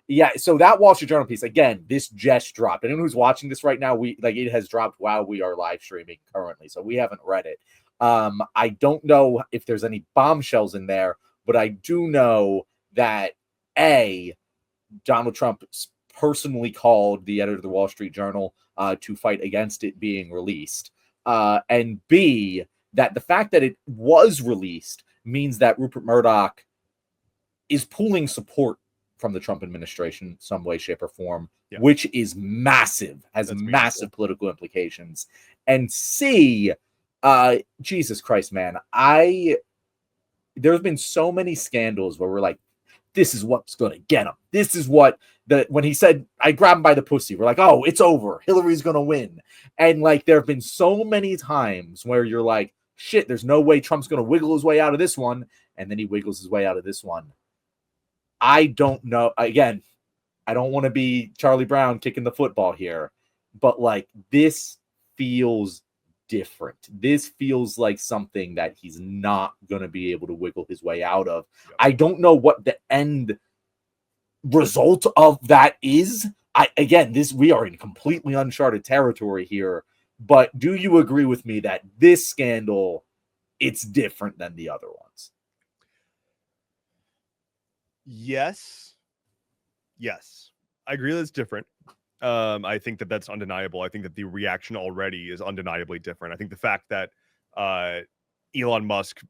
Yeah, so that Wall Street Journal piece, again, this just dropped. Anyone who's watching this right now, it has dropped while we are live streaming currently, so we haven't read it. I don't know if there's any bombshells in there, but I do know that Donald Trump personally called the editor of the Wall Street Journal to fight against it being released, and B, that the fact that it was released means that Rupert Murdoch is pooling support from the Trump administration some way, shape, or form, which is massive, has massive political implications. And C, Jesus Christ, man, there's been so many scandals where we're like, this is what's going to get him. This is what when he said, I grabbed him by the pussy, we're like, oh, it's over. Hillary's going to win. And like, there have been so many times where you're like, shit, there's no way Trump's going to wiggle his way out of this one. And then he wiggles his way out of this one. I don't know. Again, I don't want to be Charlie Brown kicking the football here, but like, this feels different. This feels like something that he's not going to be able to wiggle his way out of. I don't know what the end result of that is. We are in completely uncharted territory here, but do you agree with me that this scandal, it's different than the other ones? Yes. I agree that it's different. I think that that's undeniable. I think that the reaction already is undeniably different. I think the fact that Elon Musk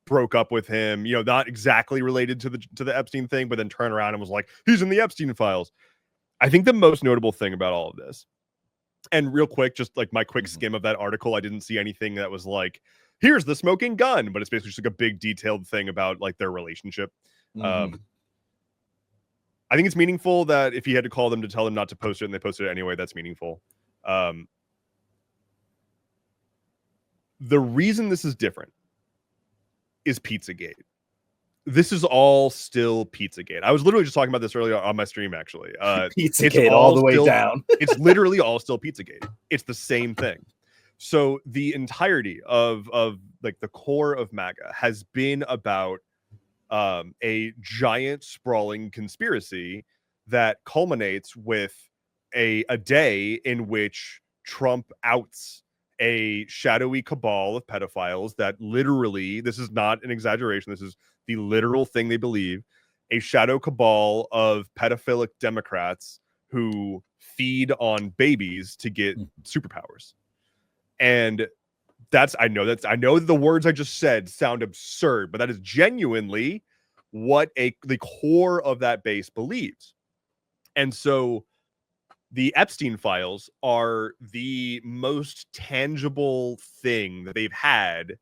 broke up with him, not exactly related to the Epstein thing, but then turned around and was like, he's in the Epstein files. I think the most notable thing about all of this, and real quick, just like my quick skim of that article, I didn't see anything that was like, here's the smoking gun, but it's basically just like a big detailed thing about like their relationship. I think it's meaningful that if he had to call them to tell them not to post it and they posted it anyway, that's meaningful. The reason this is different is Pizzagate. This is all still Pizzagate. I was literally just talking about this earlier on my stream, actually. Pizzagate all the way down. It's literally all still Pizzagate. It's the same thing. So the entirety of like the core of MAGA has been about a giant sprawling conspiracy that culminates with a day in which Trump outs a shadowy cabal of pedophiles that literally, this is not an exaggeration, this is the literal thing they believe, a shadow cabal of pedophilic Democrats who feed on babies to get superpowers. And I know the words I just said sound absurd, but that is genuinely what the core of that base believes. And so the Epstein files are the most tangible thing that they've had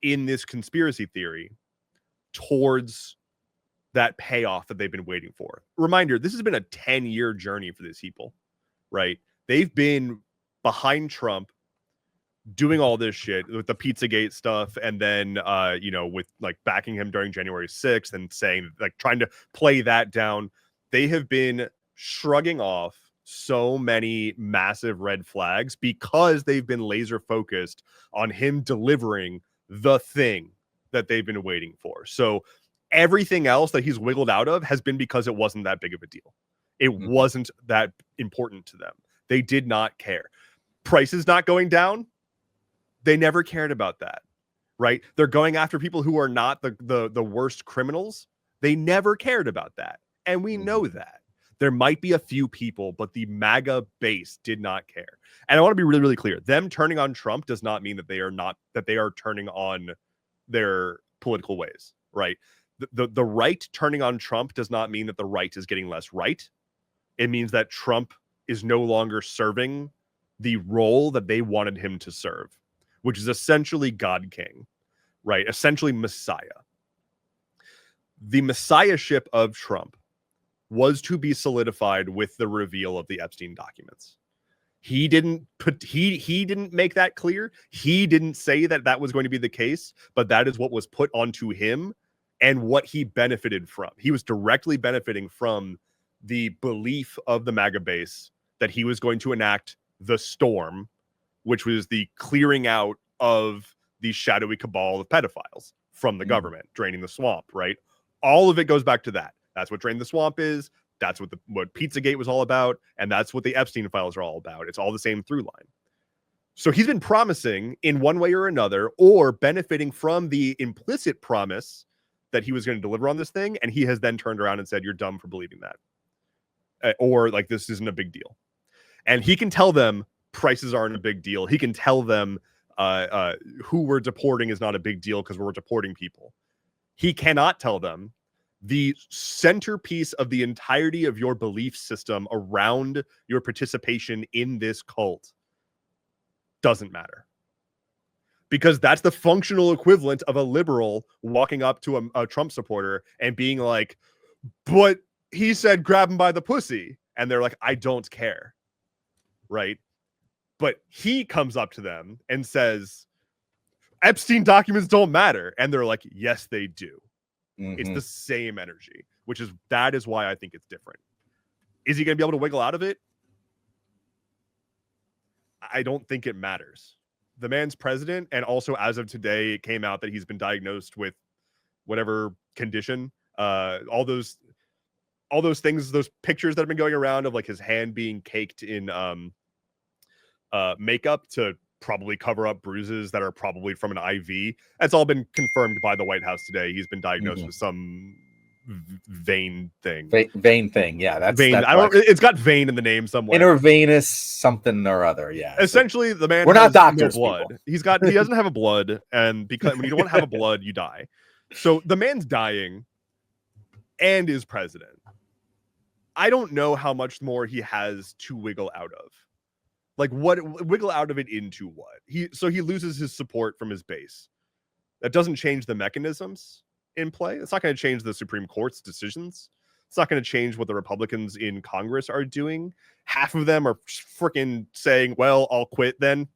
in this conspiracy theory towards that payoff that they've been waiting for. Reminder, this has been a 10-year journey for these people, right? They've been behind Trump doing all this shit with the Pizzagate stuff, and then with like backing him during January 6th and saying, like, trying to play that down. They have been shrugging off so many massive red flags because they've been laser focused on him delivering the thing that they've been waiting for. So everything else that he's wiggled out of has been because it wasn't that big of a deal. It wasn't that important to them. They did not care. Prices not going down, they never cared about that, right? They're going after people who are not the worst criminals. They never cared about that. And we know that. There might be a few people, but the MAGA base did not care. And I want to be really, really clear. Them turning on Trump does not mean that they are turning on their political ways, right? The right turning on Trump does not mean that the right is getting less right. It means that Trump is no longer serving the role that they wanted him to serve, which is essentially God King, right? Essentially Messiah. The messiahship of Trump was to be solidified with the reveal of the Epstein documents. He didn't make that clear. He didn't say that was going to be the case, but that is what was put onto him and what he benefited from. He was directly benefiting from the belief of the MAGA base that he was going to enact the storm, which was the clearing out of the shadowy cabal of pedophiles from the government, draining the swamp, right? All of it goes back to that. That's what Drain the Swamp is. That's what Pizzagate was all about, and that's what the Epstein Files are all about. It's all the same through line. So he's been promising in one way or another, or benefiting from the implicit promise that he was going to deliver on this thing, and he has then turned around and said, "You're dumb for believing that," or like, "This isn't a big deal." And he can tell them prices aren't a big deal. He can tell them who we're deporting is not a big deal because we're deporting people. He cannot tell them the centerpiece of the entirety of your belief system around your participation in this cult doesn't matter. Because that's the functional equivalent of a liberal walking up to a Trump supporter and being like, "But he said grab him by the pussy." And they're like, "I don't care." Right? But he comes up to them and says, "Epstein documents don't matter." And they're like, "Yes, they do." Mm-hmm. It's the same energy, that is why I think it's different. Is he going to be able to wiggle out of it? I don't think it matters. The man's president, and also as of today, it came out that he's been diagnosed with whatever condition. All those things, those pictures that have been going around of like his hand being caked in makeup to probably cover up bruises that are probably from an IV. That's all been confirmed by the White House today. He's been diagnosed with some vein thing. Vein thing, yeah. That's vein. It's got vein in the name somewhere. Intravenous something or other, yeah. Essentially, the man. We're not doctors. No blood. People. He doesn't have a blood, and because when you don't have a blood, you die. So the man's dying, and is president. I don't know how much more he has to wiggle out of. Like, what wiggle out of it into what? He loses his support from his base. That doesn't change the mechanisms in play. It's not going to change the Supreme Court's decisions. It's not going to change what the Republicans in Congress are doing. Half of them are freaking saying, "Well, I'll quit then."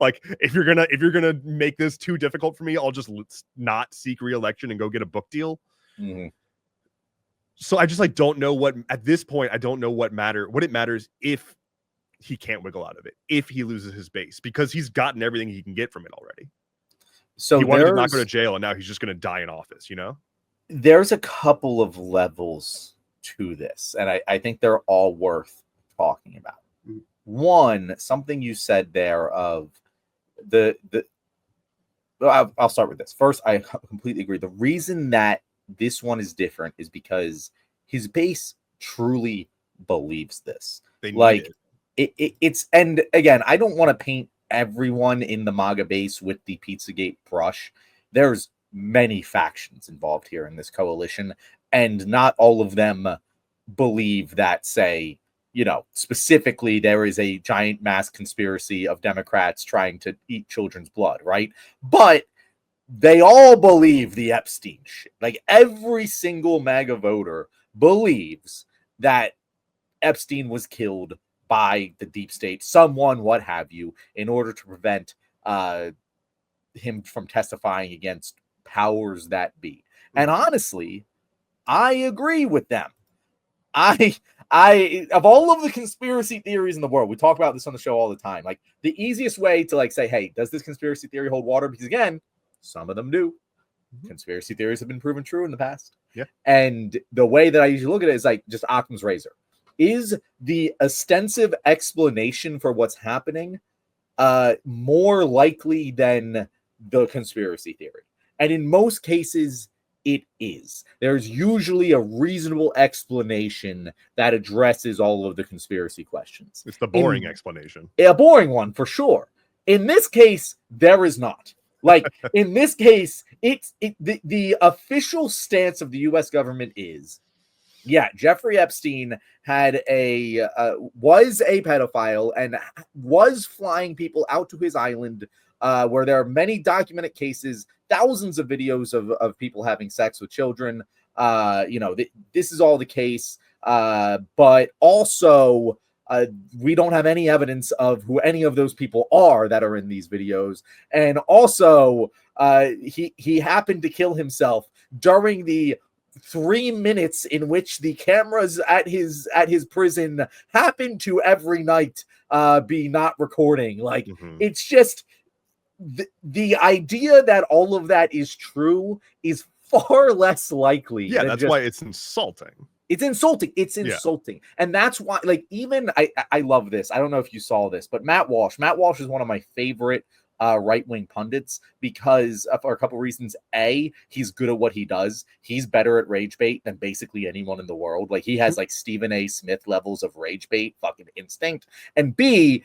Like, if you're gonna make this too difficult for me, I'll just not seek re-election and go get a book deal. Mm-hmm. So I just don't know what at this point. I don't know what it matters if he can't wiggle out of it, if he loses his base, because he's gotten everything he can get from it already. So he wanted to not go to jail, and now he's just going to die in office, There's a couple of levels to this, and I think they're all worth talking about. Mm-hmm. One, something you said there of I'll start with this. First, I completely agree. The reason that this one is different is because his base truly believes this. They need it. It's, and again, I don't want to paint everyone in the MAGA base with the Pizzagate brush. There's many factions involved here in this coalition, and not all of them believe that, say, specifically there is a giant mass conspiracy of Democrats trying to eat children's blood, right? But they all believe the Epstein shit. Like, every single MAGA voter believes that Epstein was killed by the deep state, someone, what have you, in order to prevent him from testifying against powers that be. And honestly, I agree with them. I of all of the conspiracy theories in the world, we talk about this on the show all the time. Like, the easiest way to say, hey, does this conspiracy theory hold water? Because again, some of them do. Mm-hmm. Conspiracy theories have been proven true in the past. Yeah. And the way that I usually look at it is like just Occam's razor. Is the ostensive explanation for what's happening more likely than the conspiracy theory? And in most cases, it is. There's usually a reasonable explanation that addresses all of the conspiracy questions. It's the boring explanation. A boring one, for sure. In this case, there is not. Like, in this case, the official stance of the U.S. government is, yeah, Jeffrey Epstein was a pedophile and was flying people out to his island, where there are many documented cases, thousands of videos of people having sex with children. This is all the case, but also we don't have any evidence of who any of those people are that are in these videos. And also, he happened to kill himself during the 3 minutes in which the cameras at his prison happen to every night be not recording. Like, It's just the idea that all of that is true is far less likely. Yeah, that's why it's insulting. It's insulting. It's Yeah. insulting. And that's why, like, even I love this. I don't know if you saw this, but Matt Walsh is one of my favorite right-wing pundits because for a couple reasons. A, he's good at what he does. He's better at rage bait than basically anyone in the world. Like, he has like Stephen A. Smith levels of rage bait fucking instinct. And B,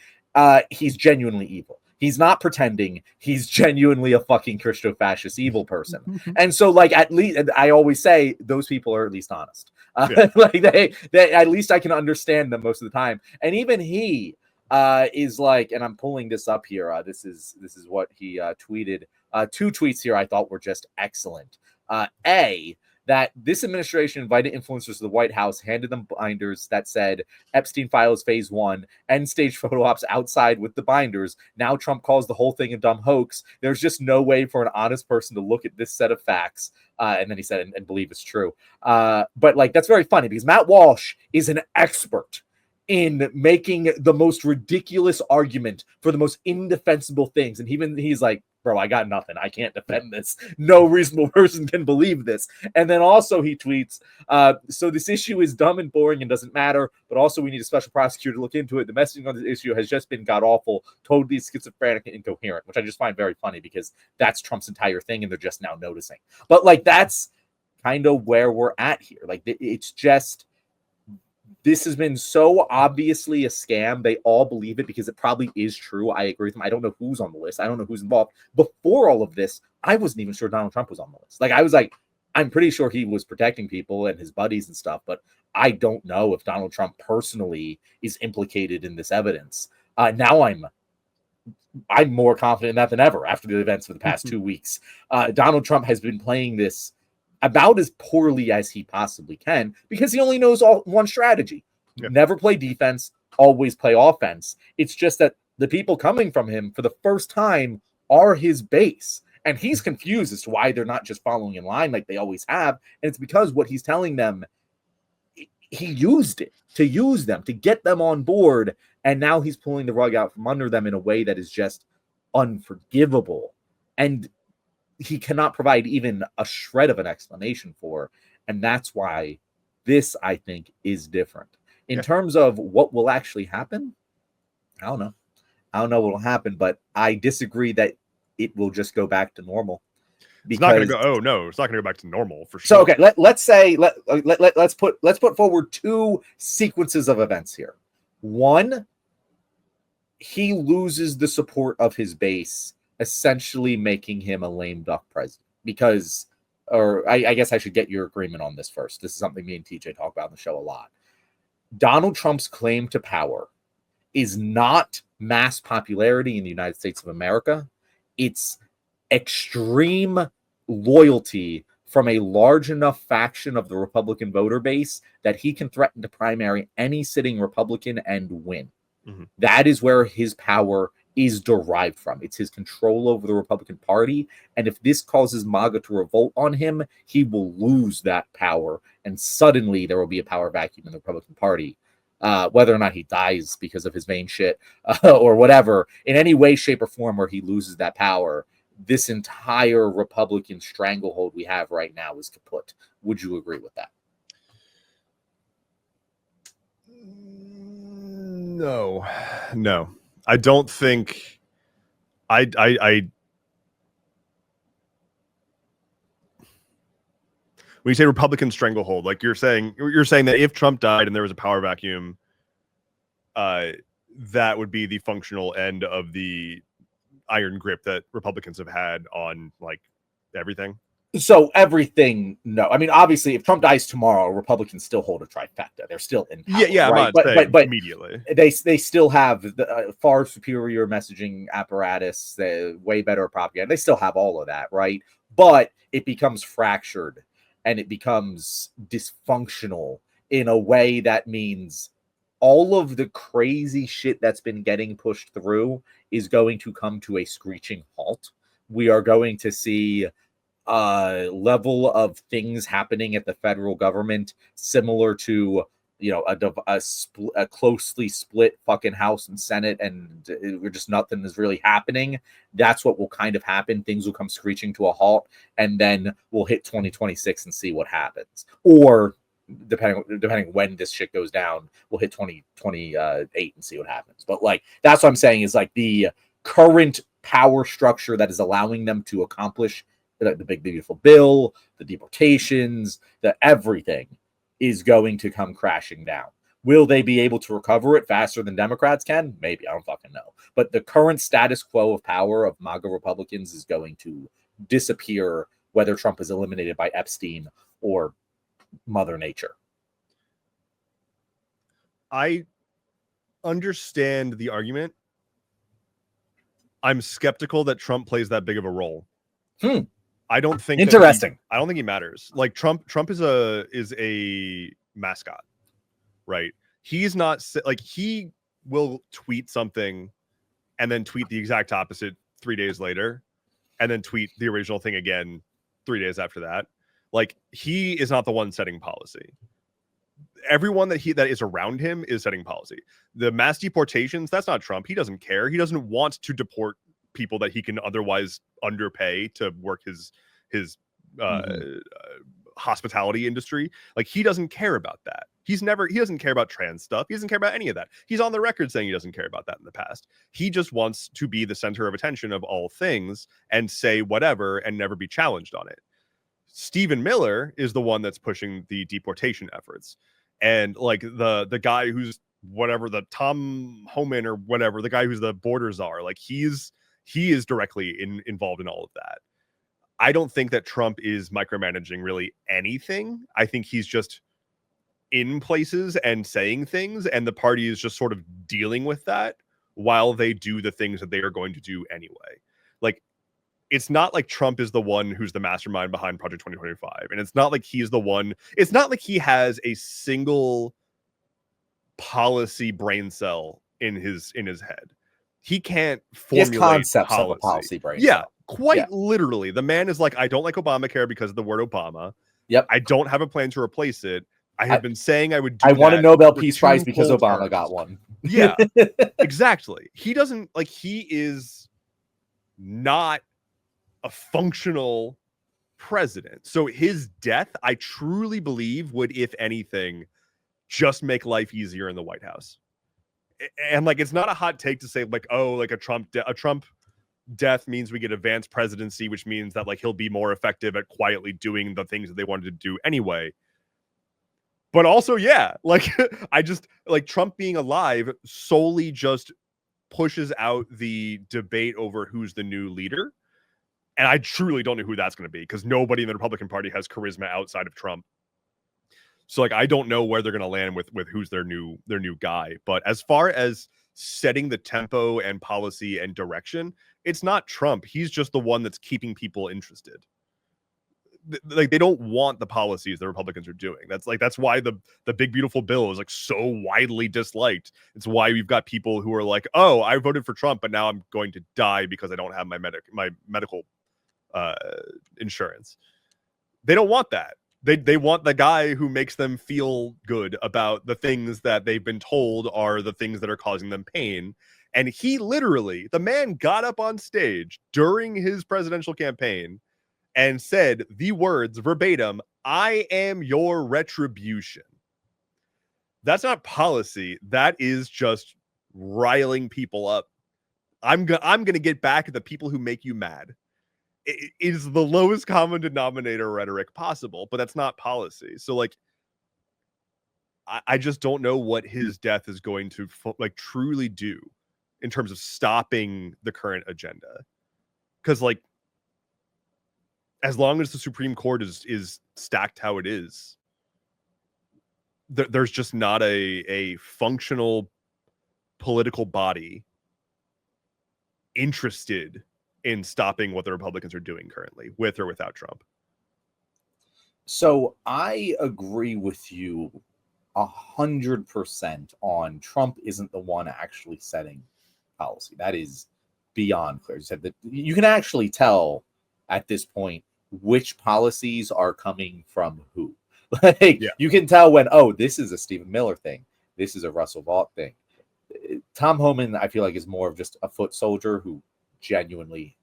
he's genuinely evil. He's not pretending. He's genuinely a fucking Christo-fascist evil person. And so, like, at least I always say those people are at least honest. Like they at least I can understand them most of the time. And even he is like, and I'm pulling this up here. This is what he tweeted. Two tweets here I thought were just excellent. A, that this administration invited influencers to the White House, handed them binders that said Epstein Files Phase 1, end stage photo ops outside with the binders. Now Trump calls the whole thing a dumb hoax. There's just no way for an honest person to look at this set of facts. And then he said, and believe it's true. But like, that's very funny because Matt Walsh is an expert in making the most ridiculous argument for the most indefensible things. And even he's like, bro, I got nothing. I can't defend this. No reasonable person can believe this. And then also he tweets, so this issue is dumb and boring and doesn't matter, but also we need a special prosecutor to look into it. The messaging on this issue has just been god-awful, totally schizophrenic and incoherent, which I just find very funny because that's Trump's entire thing and they're just now noticing. But like, that's kind of where we're at here. Like, it's just... this has been so obviously a scam. They all believe it because it probably is true. I agree with them. I don't know who's on the list. I don't know who's involved. Before all of this, I wasn't even sure Donald Trump was on the list. Like, I was like, I'm pretty sure he was protecting people and his buddies and stuff, but I don't know if Donald Trump personally is implicated in this evidence. Now I'm more confident in that than ever after the events of the past 2 weeks. Donald Trump has been playing this about as poorly as he possibly can because he only knows one strategy. Yeah. Never play defense, always play offense. It's just that the people coming from him for the first time are his base. And he's confused as to why they're not just following in line like they always have. And it's because what he's telling them, he used it to use them, to get them on board. And now he's pulling the rug out from under them in a way that is just unforgivable. And he cannot provide even a shred of an explanation for. And that's why this, I think, is different. In terms of what will actually happen, I don't know. I don't know what will happen, but I disagree that it will just go back to normal. It's not going to go. Oh no, it's not going to go back to normal for sure. So okay, let's say let's put forward two sequences of events here. One, he loses the support of his base, essentially making him a lame duck president. Because, or I guess I should get your agreement on this first. This is something me and TJ talk about on the show a lot. Donald Trump's claim to power is not mass popularity in the United States of America. It's extreme loyalty from a large enough faction of the Republican voter base that he can threaten to primary any sitting Republican and win. Mm-hmm. That is where his power is derived from. It's his control over the Republican Party. And if this causes MAGA to revolt on him, he will lose that power. And suddenly there will be a power vacuum in the Republican Party. Whether or not he dies because of his vain shit or whatever, in any way, shape, or form where he loses that power, this entire Republican stranglehold we have right now is kaput. Would you agree with that? No. I don't think I when you say Republican stranglehold, like you're saying that if Trump died and there was a power vacuum, that would be the functional end of the iron grip that Republicans have had on like everything. So everything, no. I mean, obviously, if Trump dies tomorrow, Republicans still hold a trifecta. They're still in power. Yeah, right? but immediately they still have the far superior messaging apparatus, way better propaganda. They still have all of that, right? But it becomes fractured and it becomes dysfunctional in a way that means all of the crazy shit that's been getting pushed through is going to come to a screeching halt. We are going to see level of things happening at the federal government similar to, you know, a closely split fucking House and Senate, and we're just nothing is really happening. That's what will kind of happen. Things will come screeching to a halt, and then we'll hit 2026 and see what happens. Or depending when this shit goes down, we'll hit 2028 and see what happens. But like, that's what I'm saying is like the current power structure that is allowing them to accomplish the big beautiful bill, the deportations, the everything is going to come crashing down. Will they be able to recover it faster than Democrats can? Maybe. I don't fucking know. But the current status quo of power of MAGA Republicans is going to disappear, whether Trump is eliminated by Epstein or Mother Nature. I understand the argument. I'm skeptical that Trump plays that big of a role. I don't think interesting. I don't think he matters. Like Trump is a mascot, right? He's not like, he will tweet something and then tweet the exact opposite 3 days later, and then tweet the original thing again 3 days after that. Like, he is not the one setting policy. Everyone that is around him is setting policy. The mass deportations, that's not Trump. He doesn't care. He doesn't want to deport people that he can otherwise underpay to work his hospitality industry. Like, he doesn't care about that. He doesn't care about trans stuff. He doesn't care about any of that. He's on the record saying he doesn't care about that in the past. He just wants to be the center of attention of all things and say whatever and never be challenged on it. Stephen Miller is the one that's pushing the deportation efforts. And like the guy who's whatever, the Tom Homan or whatever, the guy who's the border czar, like he is directly involved in all of that. I don't think that Trump is micromanaging really anything. I think he's just in places and saying things, and the party is just sort of dealing with that while they do the things that they are going to do anyway. Like, it's not like Trump is the one who's the mastermind behind Project 2025. And it's not like he's the one, it's not like he has a single policy brain cell in his head. He can't formulate concepts policy. of a policy brain cell. cell. Quite literally. The man is like, I don't like Obamacare because of the word Obama. Yep. I don't have a plan to replace it. I have been saying I would do I want a Nobel Peace Prize two because full Obama terms. got one. Yeah, exactly. He doesn't, like, he is not a functional president. So his death, I truly believe, would, if anything, just make life easier in the White House. And like, it's not a hot take to say like, oh, like a Trump death means we get advanced presidency, which means that like he'll be more effective at quietly doing the things that they wanted to do anyway. But also, yeah, like I just like Trump being alive solely just pushes out the debate over who's the new leader. And I truly don't know who that's going to be, because nobody in the Republican Party has charisma outside of Trump. So like, I don't know where they're going to land with who's their new guy. But as far as setting the tempo and policy and direction, it's not Trump. He's just the one that's keeping people interested. Like, they don't want the policies the Republicans are doing. That's why the big beautiful bill is like so widely disliked. It's why we've got people who are like, oh, I voted for Trump, but now I'm going to die because I don't have my medical insurance. They don't want that. They want the guy who makes them feel good about the things that they've been told are the things that are causing them pain. And he literally, the man got up on stage during his presidential campaign and said the words verbatim, "I am your retribution." That's not policy. That is just riling people up. I'm going to get back at the people who make you mad. It is the lowest common denominator rhetoric possible, but that's not policy. So like, I just don't know what his death is going to like truly do in terms of stopping the current agenda. Because like, as long as the Supreme Court is stacked how it is, there's just not a functional political body interested in stopping what the Republicans are doing currently, with or without Trump. So I agree with you 100% on Trump isn't the one actually setting policy. That is beyond clear. You said that you can actually tell at this point which policies are coming from who. Like, you can tell when, oh, this is a Stephen Miller thing. This is a Russell Vought thing. Tom Homan, I feel like, is more of just a foot soldier who genuinely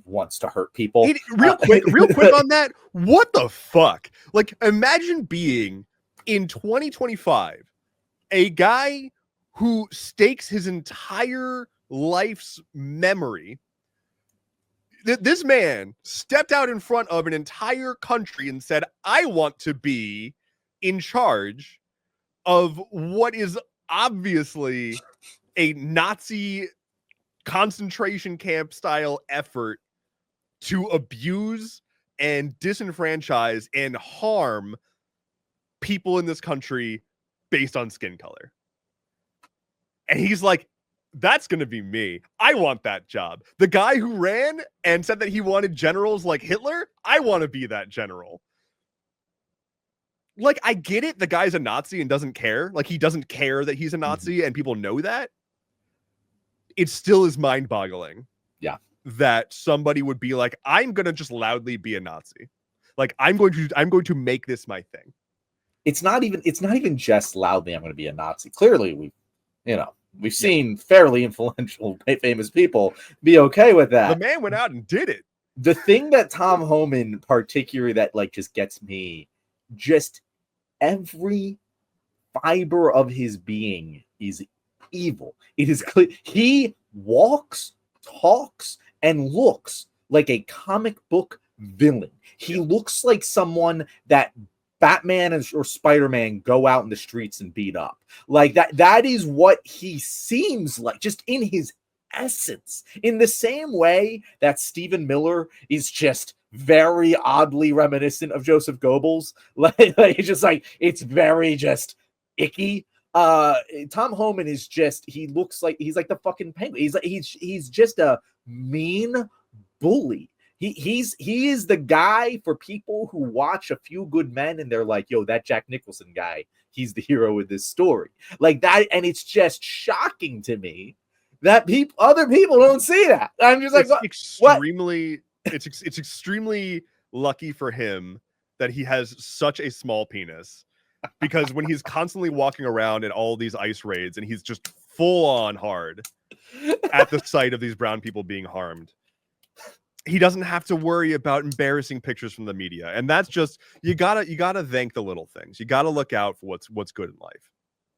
wants to hurt people. Real quick on that. What the fuck? Like, imagine being in 2025 a guy who stakes his entire life's memory. This man stepped out in front of an entire country and said, I want to be in charge of what is obviously a Nazi concentration camp style effort to abuse and disenfranchise and harm people in this country based on skin color. And he's like, that's going to be me. I want that job. The guy who ran and said that he wanted generals like Hitler, I want to be that general. Like, I get it. The guy's a Nazi and doesn't care. Like, he doesn't care that he's a Nazi and people know that. It still is mind-boggling. Yeah. That somebody would be like, I'm going to just loudly be a Nazi. Like, I'm going to make this my thing. It's not even just loudly I'm going to be a Nazi. Clearly, we've seen fairly influential, famous people be okay with that. The man went out and did it. The thing that Tom Homan particularly that like just gets me, just every fiber of his being is evil. It is clear. He walks, talks, and looks like a comic book villain. He looks like someone that Batman or Spider-Man go out in the streets and beat up. Like that is what he seems like, just in his essence. In the same way that Stephen Miller is just very oddly reminiscent of Joseph Goebbels. Like it's just like, it's very just icky. Tom Homan is just, he looks like he's like the fucking Penguin. He's just a mean bully. He is the guy for people who watch A Few Good Men and they're like, yo, that Jack Nicholson guy, he's the hero of this story. Like that, and it's just shocking to me that other people don't see that. I'm just like, extremely, it's extremely lucky for him that he has such a small penis, because when he's constantly walking around in all these ICE raids and he's just full on hard at the sight of these brown people being harmed, he doesn't have to worry about embarrassing pictures from the media. And that's just, you gotta thank the little things. You gotta look out for what's good in life.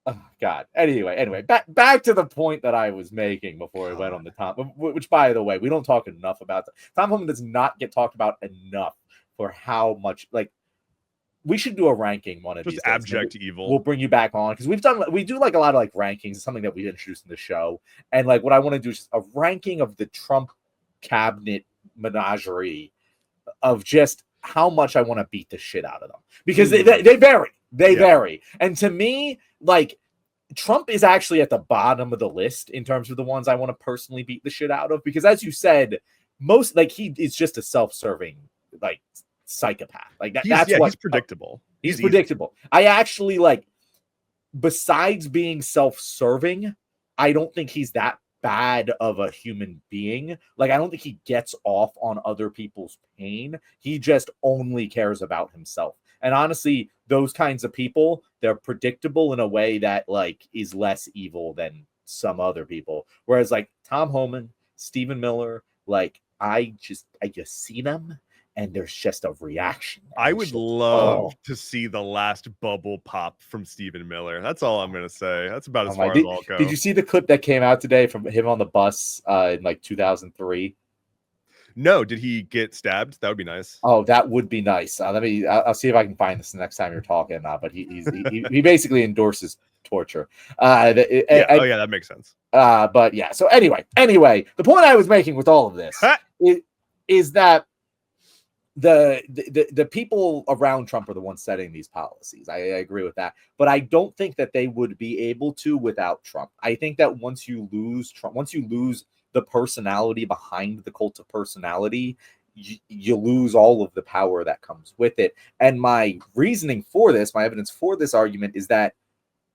Oh God. Anyway, back to the point that I was making before I went on the top, which by the way, we don't talk enough about. Tom Homan does not get talked about enough for how much, like, we should do a ranking one of these days. Abject evil. We'll bring you back on, because we do like a lot of like rankings. It's something that we introduced in the show. And like what I want to do is just a ranking of the Trump cabinet menagerie of just how much I want to beat the shit out of them, because they vary. They vary. And to me, like, Trump is actually at the bottom of the list in terms of the ones I want to personally beat the shit out of, because as you said, most, like, he is just a self-serving, like, psychopath. Like he's predictable. He's predictable. I actually, like, besides being self-serving, I don't think he's that bad of a human being. Like, I don't think he gets off on other people's pain. He just only cares about himself. And honestly, those kinds of people, they're predictable in a way that, like, is less evil than some other people. Whereas, like, Tom Homan, Stephen Miller, like, I just see them and there's just a reaction. I would love to see the last bubble pop from Stephen Miller. That's all I'm gonna say. That's about as far as I'll go. Did you see the clip that came out today from him on the bus in like 2003? No, did he get stabbed? That would be nice. Oh, that would be nice. I'll see if I can find this the next time you're talking. But he basically endorses torture. That makes sense. But yeah. So anyway, the point I was making with all of this is that the people around Trump are the ones setting these policies. I agree with that, but I don't think that they would be able to without Trump. I think that once you lose Trump, once you lose the personality behind the cult of personality, you lose all of the power that comes with it. And my reasoning for this, my evidence for this argument is that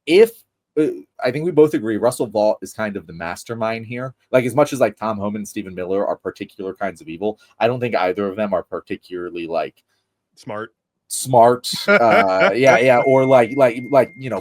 if I think we both agree Russell Vought is kind of the mastermind here. Like, as much as like Tom Homan and Stephen Miller are particular kinds of evil, I don't think either of them are particularly like smart. Or like clever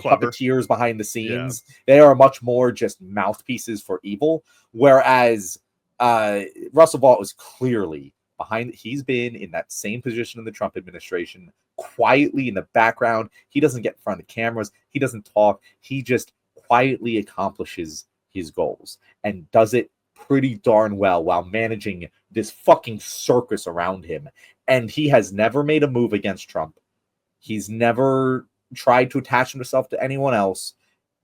puppeteers behind the scenes. They are much more just mouthpieces for evil. Whereas Russell Vought was clearly behind. He's been in that same position in the Trump administration, quietly in the background. He doesn't get in front of cameras. He doesn't talk. He just quietly accomplishes his goals and does it pretty darn well while managing this fucking circus around him. And he has never made a move against Trump. He's never tried to attach himself to anyone else.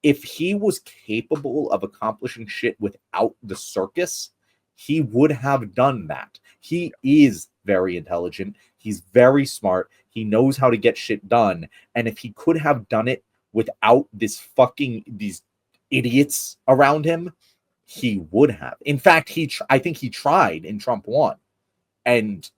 If he was capable of accomplishing shit without the circus, he would have done that. He is very intelligent. He's very smart. He knows how to get shit done. And if he could have done it without these idiots around him, he would have. In fact, I think he tried and Trump won. And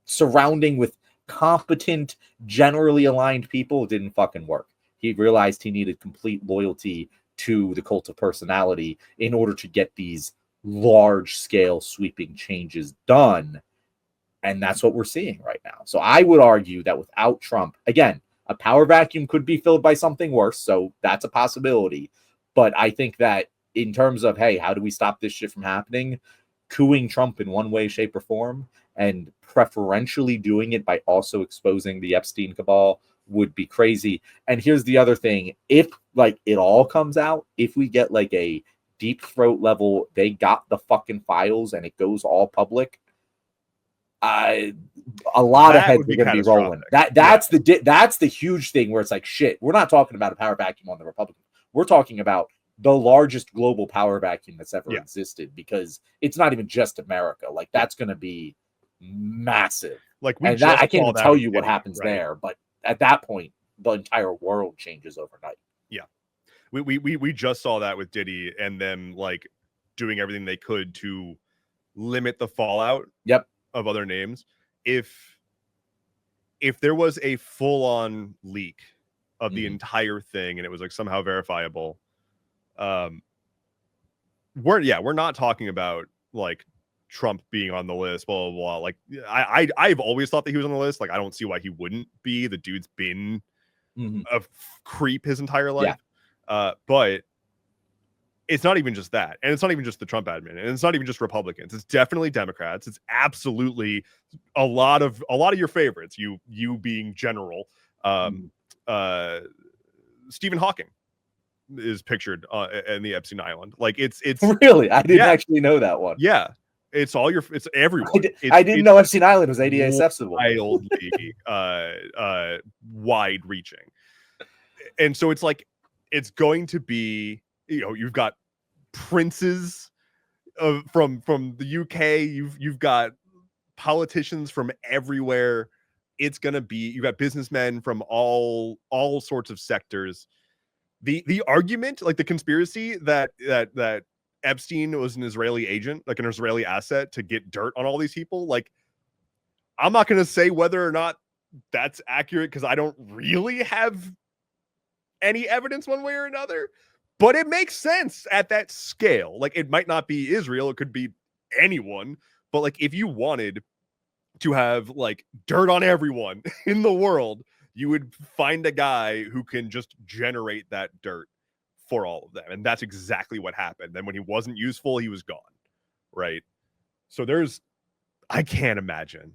surrounding with competent, generally aligned people didn't fucking work. He realized he needed complete loyalty to the cult of personality in order to get these large-scale sweeping changes done. And that's what we're seeing right now. So I would argue that without Trump, again, a power vacuum could be filled by something worse. So that's a possibility. But I think that in terms of, hey, how do we stop this shit from happening? Cooing Trump in one way, shape, or form, and preferentially doing it by also exposing the Epstein cabal would be crazy. And here's the other thing. If like it all comes out, if we get like a deep throat level, they got the fucking files and it goes all public, a lot of heads are going to be rolling. That's the huge thing where it's like, shit, we're not talking about a power vacuum on the Republicans. We're talking about the largest global power vacuum that's ever existed, because it's not even just America. Like that's going to be massive. Like I can't even tell you what happens there, but at that point, the entire world changes overnight. Yeah, we just saw that with Diddy and them like doing everything they could to limit the fallout. Yep. Of other names. If there was a full-on leak of the entire thing and it was like somehow verifiable, we're not talking about like Trump being on the list, blah blah blah. Like I've always thought that he was on the list. Like I don't see why he wouldn't be. The dude's been a creep his entire life. But it's not even just that, and it's not even just the Trump admin, and it's not even just Republicans. It's definitely Democrats. It's absolutely a lot of your favorites. You being general, Stephen Hawking is pictured in the Epstein Island. Like it's really, I didn't actually know that one. Yeah, it's everyone. I didn't know Epstein Island was ADA accessible. Wildly wide reaching, and so it's like it's going to be. You know, you've got princes from the UK. You've got politicians from everywhere. It's gonna be. You've got businessmen from all sorts of sectors. The argument, like the conspiracy that Epstein was an Israeli agent, like an Israeli asset to get dirt on all these people. Like, I'm not gonna say whether or not that's accurate because I don't really have any evidence one way or another. But it makes sense at that scale. Like, it might not be Israel. It could be anyone. But, like, if you wanted to have, like, dirt on everyone in the world, you would find a guy who can just generate that dirt for all of them. And that's exactly what happened. Then when he wasn't useful, he was gone. Right? So I can't imagine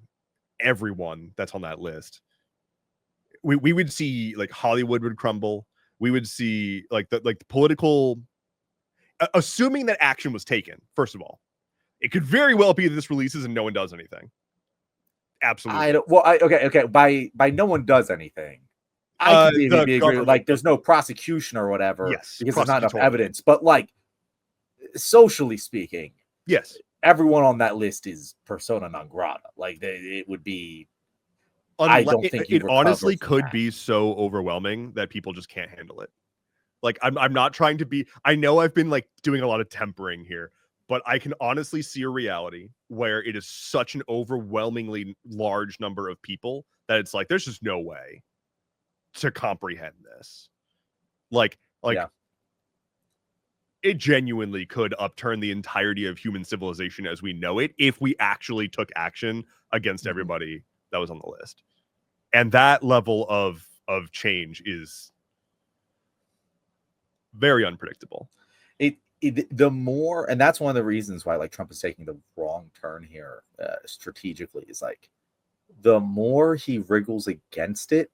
everyone that's on that list. We would see, like, Hollywood would crumble. We would see like the political, assuming that action was taken. First of all, it could very well be that this releases and no one does anything. Absolutely. Okay. By no one does anything. I could be agree. Like there's no prosecution or whatever. Yes, because there's not enough evidence. But like socially speaking, yes, everyone on that list is persona non grata. Like it would be. I don't think it honestly could be so overwhelming that people just can't handle it. Like I'm not trying to be. I know I've been like doing a lot of tempering here, but I can honestly see a reality where it is such an overwhelmingly large number of people that it's like there's just no way to comprehend this. Like it genuinely could upturn the entirety of human civilization as we know it if we actually took action against everybody that was on the list. And that level of change is very unpredictable. the more, and that's one of the reasons why like Trump is taking the wrong turn here strategically, is like the more he wriggles against it,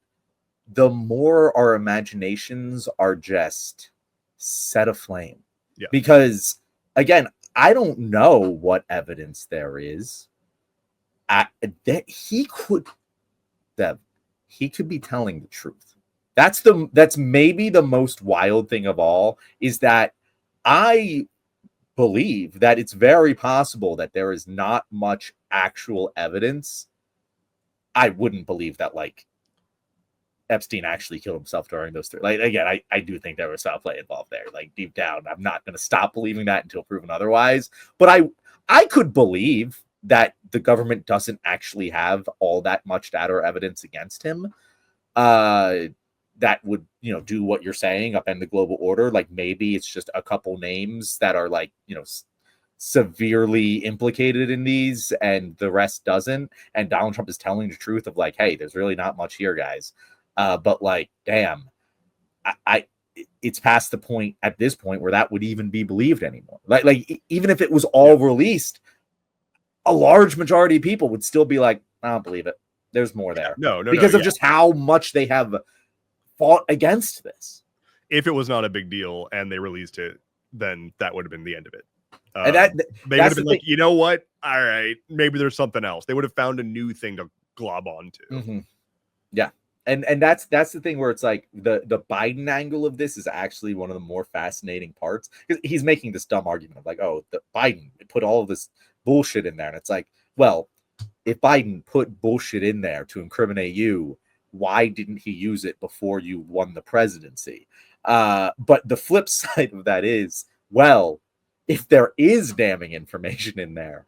the more our imaginations are just set aflame. Yeah. Because again, I don't know what evidence there is that he could be telling the truth. That's maybe the most wild thing of all, is that I believe that it's very possible that there is not much actual evidence. I wouldn't believe that like Epstein actually killed himself during those three. Like again, I do think there was foul play involved there. Like deep down, I'm not going to stop believing that until proven otherwise. But I could believe that the government doesn't actually have all that much data or evidence against him. That would, do what you're saying, upend the global order. Like maybe it's just a couple names that are like, severely implicated in these and the rest doesn't. And Donald Trump is telling the truth of like, hey, there's really not much here, guys. But like, damn, it's past the point at this point where that would even be believed anymore. Like even if it was all released, a large majority of people would still be like, I don't believe it. There's more there. No, because of just how much they have fought against this. If it was not a big deal and they released it, then that would have been the end of it. And they would have been like, you know what? All right, maybe there's something else. They would have found a new thing to glob onto. Mm-hmm. Yeah. And that's the thing where it's like the Biden angle of this is actually one of the more fascinating parts, because he's making this dumb argument of like, oh, the Biden put all of this bullshit in there. And it's like, well, if Biden put bullshit in there to incriminate you, why didn't he use it before you won the presidency? But the flip side of that is, well, if there is damning information in there,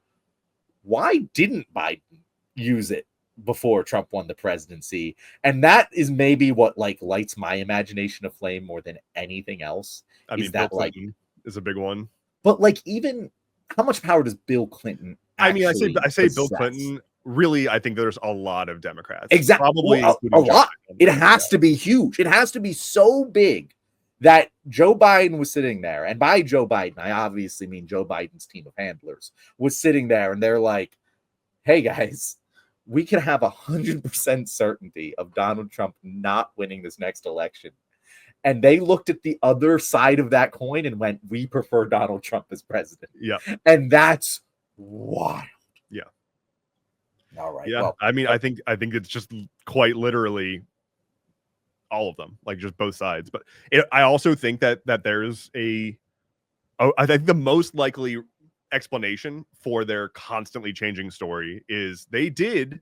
why didn't Biden use it before Trump won the presidency? And that is maybe what like lights my imagination aflame more than anything else. I mean, Bill Clinton is a big one. But like, even how much power does Bill Clinton actually I say possess? Bill Clinton. Really, I think there's a lot of Democrats. Exactly. Probably a lot. It has to be huge. It has to be so big that Joe Biden was sitting there. And by Joe Biden, I obviously mean Joe Biden's team of handlers was sitting there and they're like, hey guys, we can have 100% certainty of Donald Trump not winning this next election. And they looked at the other side of that coin and went, we prefer Donald Trump as president. Yeah. And that's wild. Yeah. All right. Yeah. Well, I mean, I think it's just quite literally all of them, like just both sides. But I also think that there's I think the most likely explanation for their constantly changing story is they did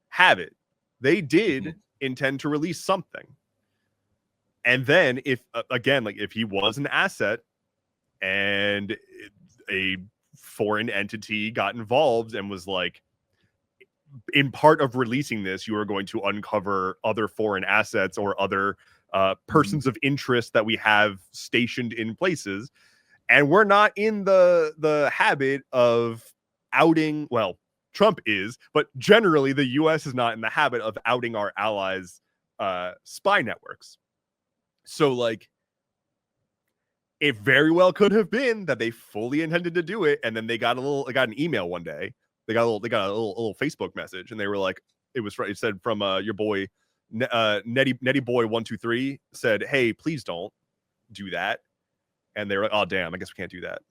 have it. They did intend to release something. And then if again, like if he was an asset and a foreign entity got involved and was like, in part of releasing this, you are going to uncover other foreign assets or other persons of interest that we have stationed in places. And we're not in the habit of outing. Well, Trump is, but generally the U.S. is not in the habit of outing our allies' spy networks. So like, it very well could have been that they fully intended to do it, and then they got an email one day. They got a little Facebook message, and they were like, it said from your boy Netty Boy 123 said, "Hey, please don't do that." And they were like, "Oh damn, I guess we can't do that."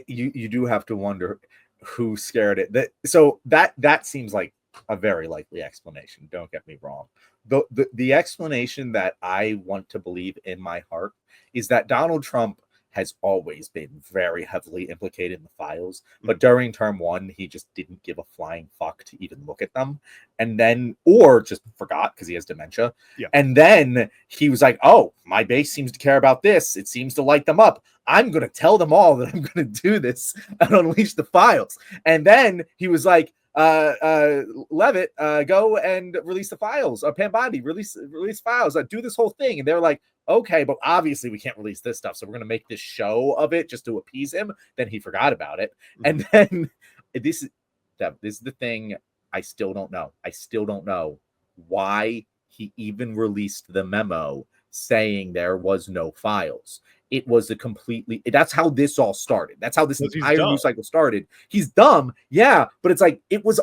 You do have to wonder who scared it. So that seems like a very likely explanation. Don't get me wrong. The explanation that I want to believe in my heart is that Donald Trump has always been very heavily implicated in the files, but during term one, he just didn't give a flying fuck to even look at them. And then, or just forgot because he has dementia. Yeah. And then he was like, oh, my base seems to care about this. It seems to light them up. I'm going to tell them all that I'm going to do this and unleash the files. And then he was like, Levitt, go and release the files. Pambandi, release files. Do this whole thing. And they're like, okay, but obviously we can't release this stuff, so we're gonna make this show of it just to appease him. Then he forgot about it, and then this is the thing. I still don't know. I still don't know why he even released the memo saying there was no files. it was a completely, that's how this all started. That's how this entire news cycle started. He's dumb, yeah, but it's like, it was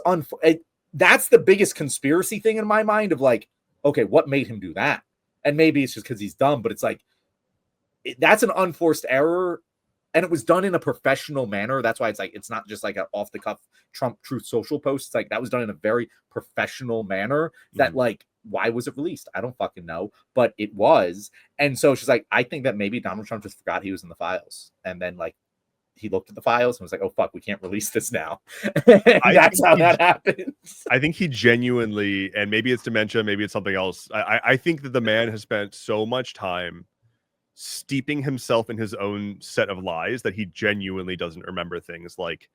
that's the biggest conspiracy thing in my mind of like, okay, what made him do that? And maybe it's just because he's dumb, but it's like, that's an unforced error, and it was done in a professional manner. That's why it's like, it's not just like an off the cuff Trump Truth Social post. It's like, that was done in a very professional manner that like, why was it released? I don't fucking know, but it was. And so she's like, I think that maybe Donald Trump just forgot he was in the files, and then like he looked at the files and was like, oh fuck, we can't release this now. That's how that happens. I think he genuinely, and maybe it's dementia, maybe it's something else, I think that the man has spent so much time steeping himself in his own set of lies that he genuinely doesn't remember things like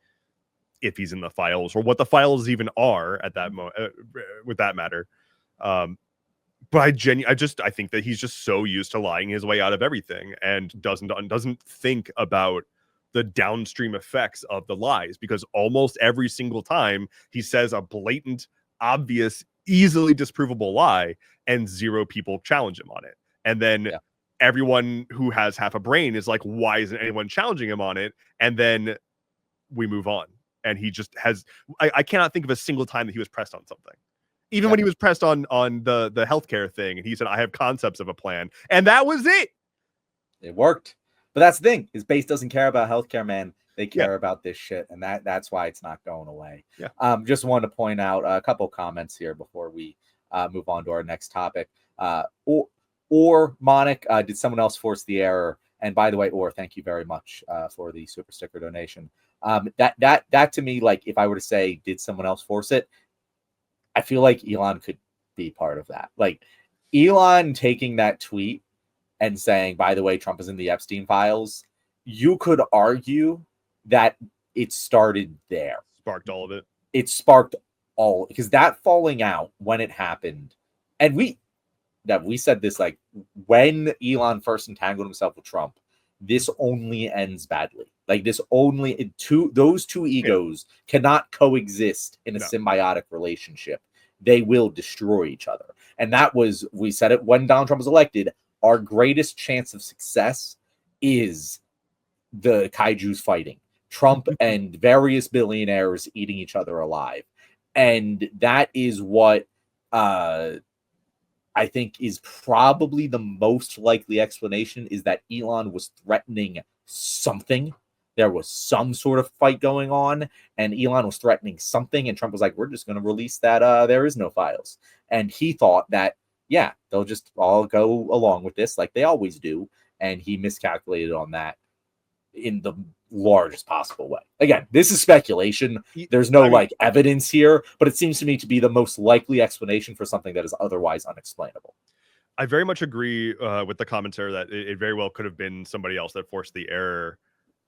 if he's in the files or what the files even are at that moment, with that matter. But I think that he's just so used to lying his way out of everything and doesn't think about the downstream effects of the lies, because almost every single time he says a blatant, obvious, easily disprovable lie and 0 people challenge him on it. And then everyone who has half a brain is like, why isn't anyone challenging him on it? And then we move on. And he just has, I cannot think of a single time that he was pressed on something. Even when he was pressed on the healthcare thing, and he said, I have concepts of a plan. And that was it. It worked. But that's the thing. His base doesn't care about healthcare, man. They care about this shit. And that's why it's not going away. Yeah. Just wanted to point out a couple comments here before we move on to our next topic. Or Monic, did someone else force the error? And by the way, thank you very much for the super sticker donation. That to me, like, if I were to say, did someone else force it? I feel like Elon could be part of that. Like, Elon taking that tweet and saying, by the way, Trump is in the Epstein files, you could argue that it started there. Sparked all of it. It sparked all, because that falling out when it happened, and we said this, like, when Elon first entangled himself with Trump, this only ends badly. Like, those two egos cannot coexist in a symbiotic relationship. They will destroy each other. And that was, we said it when Donald Trump was elected, our greatest chance of success is the kaijus fighting. Trump and various billionaires eating each other alive. And that is what I think is probably the most likely explanation, is that Elon was threatening something. There was some sort of fight going on, and Elon was threatening something, and Trump was like, we're just going to release that there is no files. And he thought that, they'll just all go along with this like they always do. And he miscalculated on that in the largest possible way. Again, this is speculation. There's no evidence here, but it seems to me to be the most likely explanation for something that is otherwise unexplainable. I very much agree with the commenter that it very well could have been somebody else that forced the error.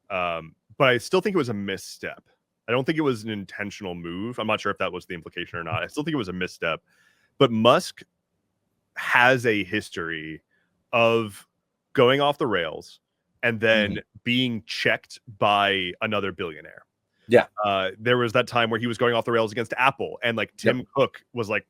But I still think it was a misstep. I don't think it was an intentional move. I'm not sure if that was the implication or not. I still think it was a misstep. But Musk has a history of going off the rails and then being checked by another billionaire. Yeah. There was that time where he was going off the rails against Apple, and like Tim Cook was like,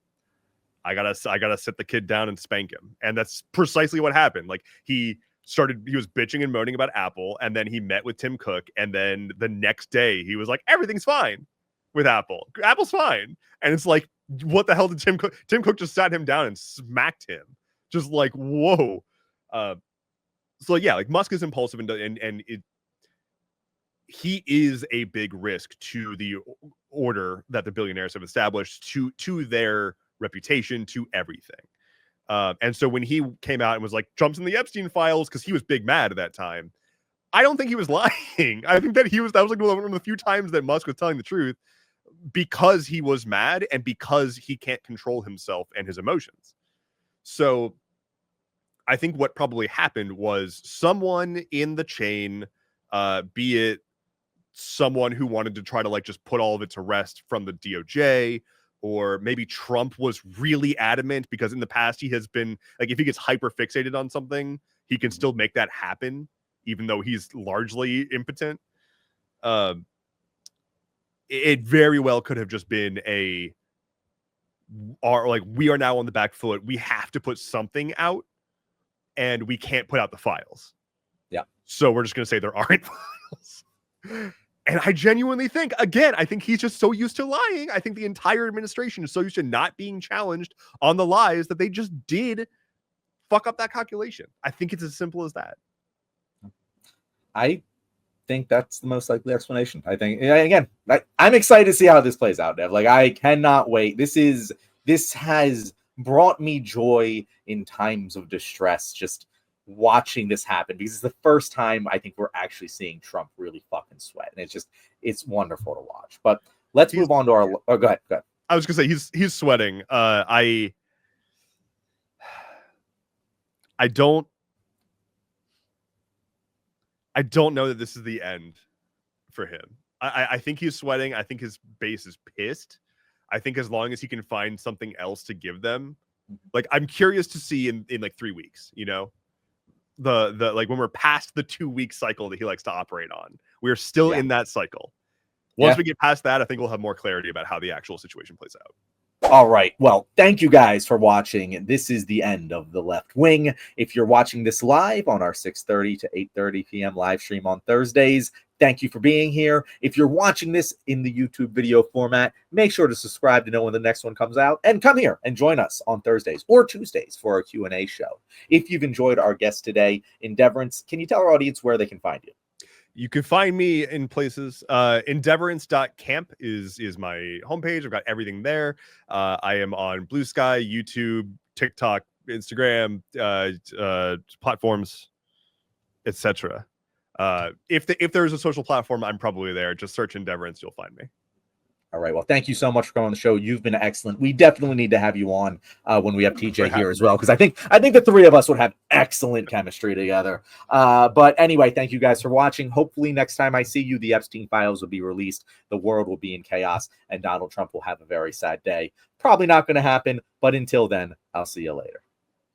I gotta sit the kid down and spank him. And that's precisely what happened. Like, he was bitching and moaning about Apple, and then he met with Tim Cook, and then the next day he was like, everything's fine with Apple. Apple's fine. And it's like, what the hell did Tim Cook? Tim Cook just sat him down and smacked him. Just like, whoa. So yeah, like, Musk is impulsive, and he is a big risk to the order that the billionaires have established, to their reputation, to everything. And so when he came out and was like, Trump's in the Epstein files, because he was big mad at that time, I don't think he was lying. I think that that was like one of the few times that Musk was telling the truth, because he was mad and because he can't control himself and his emotions. So I think what probably happened was someone in the chain, be it someone who wanted to try to like just put all of it to rest from the DOJ, or maybe Trump was really adamant, because in the past he has been like, if he gets hyper fixated on something, he can still make that happen, even though he's largely impotent. It very well could have just been we are now on the back foot. We have to put something out, and we can't put out the files. Yeah. So we're just going to say there aren't files. And I genuinely think, again, I think he's just so used to lying. I think the entire administration is so used to not being challenged on the lies that they just did fuck up that calculation. I think it's as simple as that. I think that's the most likely explanation. I think, again, I'm excited to see how this plays out, Dev. Like, I cannot wait. This has brought me joy in times of distress, just watching this happen, because it's the first time I think we're actually seeing Trump really fucking sweat, and it's wonderful to watch. But let's move on to our. Oh, go ahead. I was gonna say he's sweating. I don't know that this is the end for him. I think he's sweating. I think his base is pissed. I think as long as he can find something else to give them, like, I'm curious to see in like 3 weeks, you know, the like when we're past the 2-week cycle that he likes to operate on. We're still in that cycle. Once we get past that, I think we'll have more clarity about how the actual situation plays out. All right. Well, thank you guys for watching. This is the end of The Left Wing. If you're watching this live on our 6:30 to 8:30 p.m. live stream on Thursdays, thank you for being here. If you're watching this in the YouTube video format, make sure to subscribe to know when the next one comes out, and come here and join us on Thursdays or Tuesdays for our Q&A show. If you've enjoyed our guest today, Endeavorance, can you tell our audience where they can find you? You can find me in places. Endeavorance.camp is my homepage. I've got everything there. I am on Blue Sky, YouTube, TikTok, Instagram, platforms, etc. If there's a social platform, I'm probably there. Just search Endeavorance, you'll find me. All right. Well, thank you so much for coming on the show. You've been excellent. We definitely need to have you on when we have TJ here as well, because I think the three of us would have excellent chemistry together. But anyway, thank you guys for watching. Hopefully next time I see you, the Epstein Files will be released. The world will be in chaos, and Donald Trump will have a very sad day. Probably not going to happen, but until then, I'll see you later.